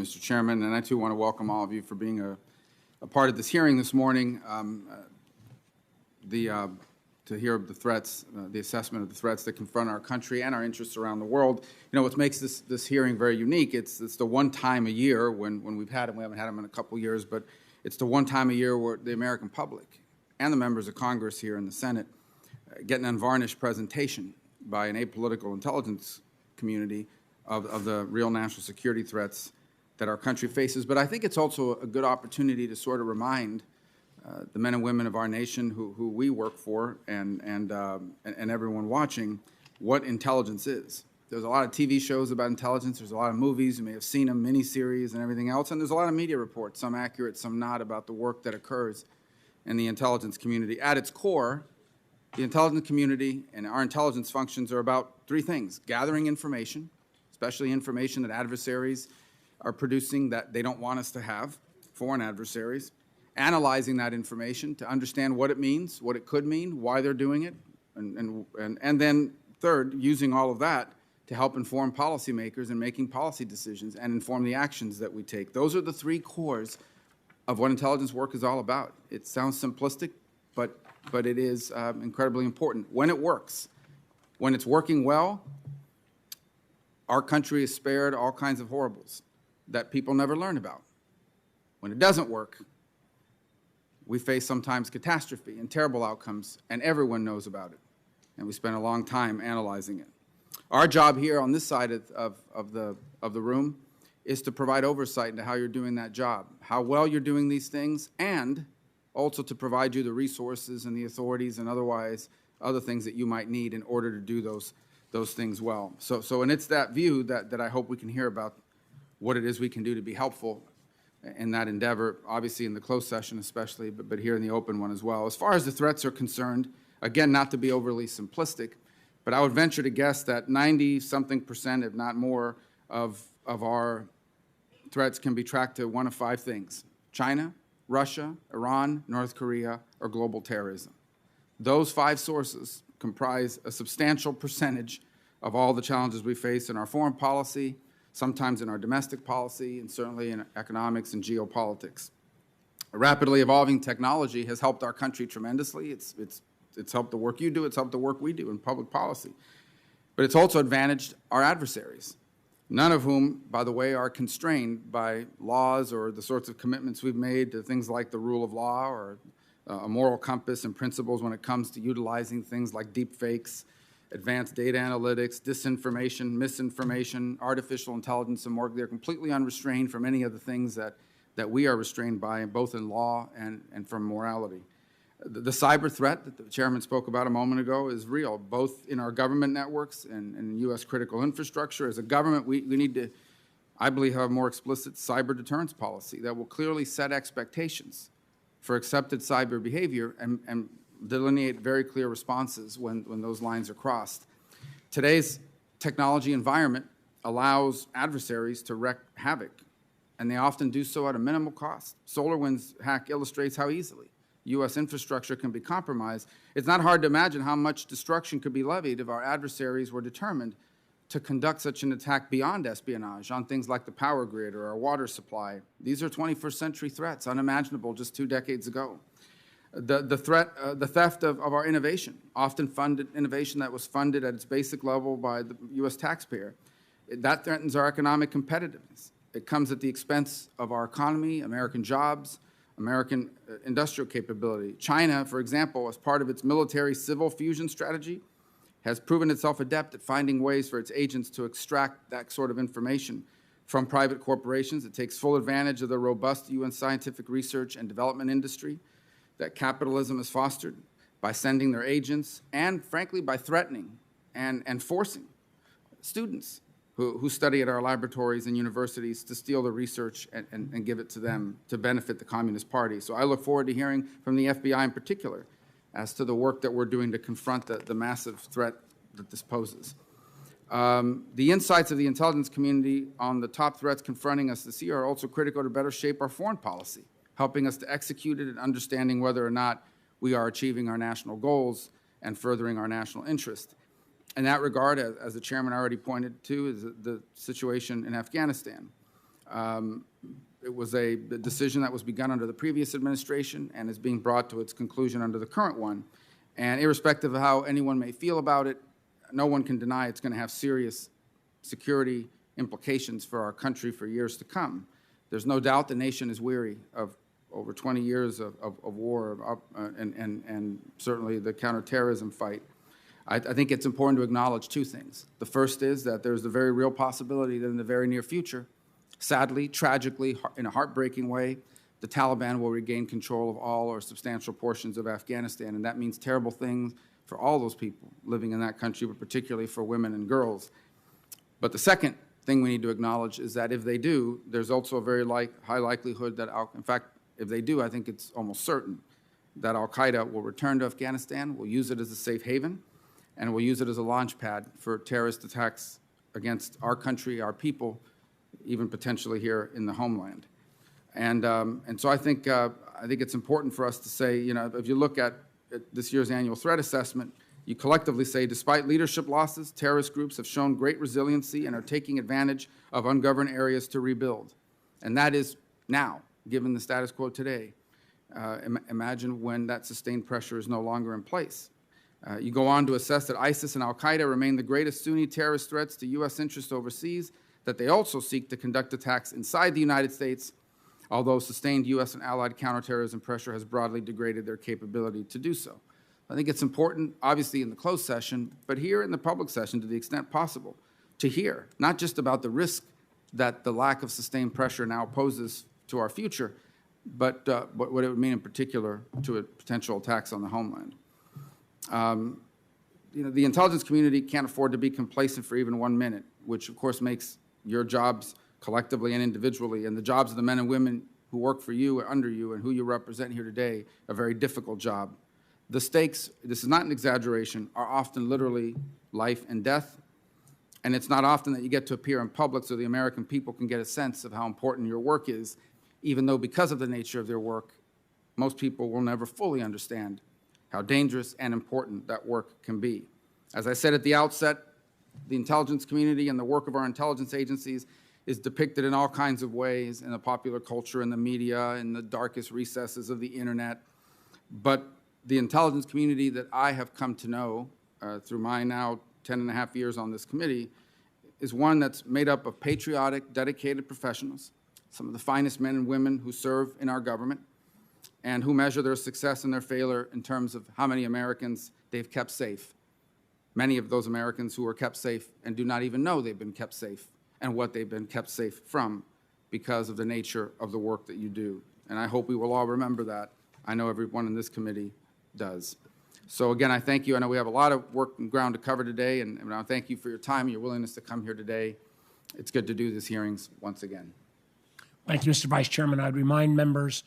Mr. Chairman, and I too want to welcome all of you for being a part of this hearing this morning. To hear of the threats, the assessment of the threats that confront our country and our interests around the world. You know, what makes this hearing very unique, it's the one time a year when we've had them, we haven't had them in a couple years, but it's the one time a year where the American public and the members of Congress here in the Senate get an unvarnished presentation by an apolitical intelligence community of the real national security threats that our country faces. But I think it's also a good opportunity to sort of remind the men and women of our nation who we work for and everyone watching what intelligence is. There's a lot of TV shows about intelligence. There's a lot of movies. You may have seen them, miniseries and everything else. And there's a lot of media reports, some accurate, some not, about the work that occurs in the intelligence community. At its core, the intelligence community and our intelligence functions are about three things: gathering information, especially information that adversaries are producing that they don't want us to have, foreign adversaries; analyzing that information to understand what it means, what it could mean, why they're doing it, and then third, using all of that to help inform policymakers in making policy decisions and inform the actions that we take. Those are the three cores of what intelligence work is all about. It sounds simplistic, but it is incredibly important. When it works, when it's working well, our country is spared all kinds of horribles that people never learn about. When it doesn't work, we face sometimes catastrophe and terrible outcomes, and everyone knows about it. And we spend a long time analyzing it. Our job here on this side of the room is to provide oversight into how you're doing that job, how well you're doing these things, and also to provide you the resources and the authorities and other things that you might need in order to do those things well. And it's that view that I hope we can hear about what it is we can do to be helpful in that endeavor, obviously in the closed session especially, but here in the open one as well. As far as the threats are concerned, again, not to be overly simplistic, but I would venture to guess that 90-something%, if not more, of our threats can be tracked to one of five things: China, Russia, Iran, North Korea, or global terrorism. Those five sources comprise a substantial percentage of all the challenges we face in our foreign policy, sometimes in our domestic policy, and certainly in economics and geopolitics. A rapidly evolving technology has helped our country tremendously. It's helped the work you do. It's helped the work we do in public policy. But it's also advantaged our adversaries, none of whom, by the way, are constrained by laws or the sorts of commitments we've made to things like the rule of law or a moral compass and principles when it comes to utilizing things like deep fakes, advanced data analytics, disinformation, misinformation, artificial intelligence, and more. They're completely unrestrained from any of the things that we are restrained by, both in law and from morality. The cyber threat that the chairman spoke about a moment ago is real, both in our government networks and U.S. critical infrastructure. As a government, we need to, I believe, have a more explicit cyber deterrence policy that will clearly set expectations for accepted cyber behavior and delineate very clear responses when those lines are crossed. Today's technology environment allows adversaries to wreak havoc, and they often do so at a minimal cost. SolarWinds hack illustrates how easily U.S. infrastructure can be compromised. It's not hard to imagine how much destruction could be levied if our adversaries were determined to conduct such an attack beyond espionage on things like the power grid or our water supply. These are 21st century threats, unimaginable just 2 decades ago. The theft of our innovation, often funded innovation that was funded at its basic level by the U.S. taxpayer, that threatens our economic competitiveness. It comes at the expense of our economy, American jobs, American industrial capability. China, for example, as part of its military-civil fusion strategy, has proven itself adept at finding ways for its agents to extract that sort of information from private corporations. It takes full advantage of the robust UN scientific research and development industry that capitalism has fostered by sending their agents and, frankly, by threatening and forcing students who study at our laboratories and universities to steal the research and give it to them to benefit the Communist Party. So I look forward to hearing from the FBI in particular as to the work that we're doing to confront the massive threat that this poses. The insights of the intelligence community on the top threats confronting us this year are also critical to better shape our foreign policy, helping us to execute it and understanding whether or not we are achieving our national goals and furthering our national interest. In that regard, as the chairman already pointed to, is the situation in Afghanistan. It was a decision that was begun under the previous administration and is being brought to its conclusion under the current one. And irrespective of how anyone may feel about it, no one can deny it's going to have serious security implications for our country for years to come. There's no doubt the nation is weary of over 20 years of war and certainly the counterterrorism fight. I think it's important to acknowledge two things. The first is that there's the very real possibility that in the very near future, sadly, tragically, in a heartbreaking way, the Taliban will regain control of all or substantial portions of Afghanistan, and that means terrible things for all those people living in that country, but particularly for women and girls. But the second thing we need to acknowledge is that if they do, there's also a very high likelihood that, in fact, if they do, I think it's almost certain that al-Qaeda will return to Afghanistan, will use it as a safe haven, and will use it as a launch pad for terrorist attacks against our country, our people, even potentially here in the homeland. And so I think it's important for us to say, you know, if you look at this year's annual threat assessment, you collectively say, despite leadership losses, terrorist groups have shown great resiliency and are taking advantage of ungoverned areas to rebuild. And that is now, given the status quo today. Imagine when that sustained pressure is no longer in place. You go on to assess that ISIS and al-Qaeda remain the greatest Sunni terrorist threats to U.S. interests overseas, that they also seek to conduct attacks inside the United States, although sustained U.S. and allied counterterrorism pressure has broadly degraded their capability to do so. I think it's important, obviously in the closed session, but here in the public session to the extent possible, to hear not just about the risk that the lack of sustained pressure now poses to our future, but what it would mean in particular to potential attacks on the homeland. You know, the intelligence community can't afford to be complacent for even 1 minute, which of course makes your jobs collectively and individually, and the jobs of the men and women who work for you, under you, and who you represent here today, a very difficult job. The stakes, this is not an exaggeration, are often literally life and death, and it's not often that you get to appear in public so the American people can get a sense of how important your work is, even though because of the nature of their work, most people will never fully understand how dangerous and important that work can be. As I said at the outset, the intelligence community and the work of our intelligence agencies is depicted in all kinds of ways in the popular culture, in the media, in the darkest recesses of the internet. But the intelligence community that I have come to know through my now 10.5 years on this committee is one that's made up of patriotic, dedicated professionals, some of the finest men and women who serve in our government, and who measure their success and their failure in terms of how many Americans they've kept safe. Many of those Americans who are kept safe and do not even know they've been kept safe and what they've been kept safe from because of the nature of the work that you do. And I hope we will all remember that. I know everyone in this committee does. So again, I thank you. I know we have a lot of work and ground to cover today, and I thank you for your time and your willingness to come here today. It's good to do these hearings once again. Thank you, Mr. Vice Chairman. I'd remind members